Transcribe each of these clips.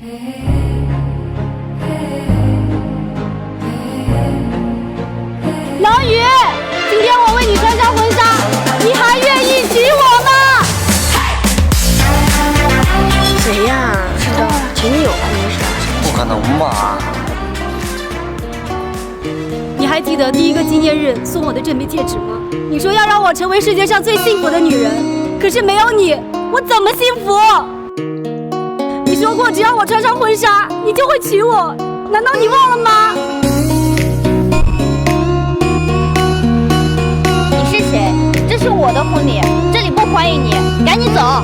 郎宇，今天我为你穿上婚纱，你还愿意娶我吗？谁呀？是的，前女友吧，应该是。不可能吧？你还记得第一个纪念日送我的这枚戒指吗？你说要让我成为世界上最幸福的女人，可是没有你，我怎么幸福？你说过只要我穿上婚纱，你就会娶我，难道你忘了吗？你是谁？这是我的婚礼，这里不欢迎你，赶紧走！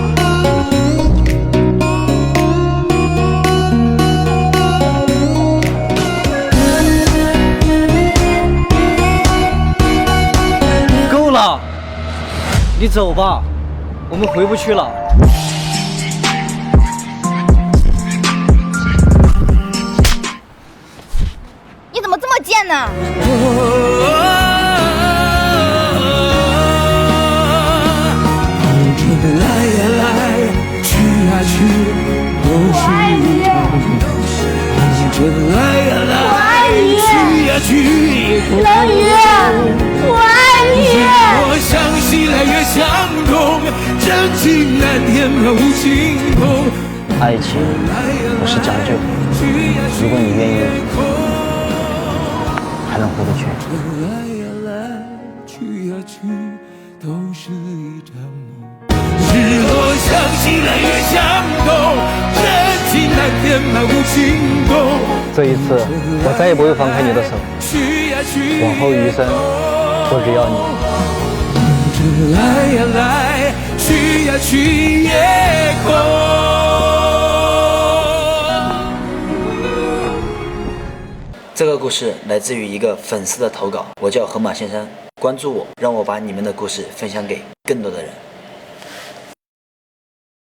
够了，你走吧，我们回不去了。你怎么这么贱呢？来呀来，去呀去，都是一场梦。来呀来，去呀去，郎宇，我爱你。我相信爱越相通，真情难填满无心痛。爱情不是将就，如果你愿意，还能回得去。来呀来，去呀去，都是一场梦。日落相信爱越相通，真情难填满无心痛。这一次，我再也不会放开你的手，往后余生，我只要你。来呀来，去呀去夜空。这个故事来自于一个粉丝的投稿，我叫河马先生，关注我，让我把你们的故事分享给更多的人。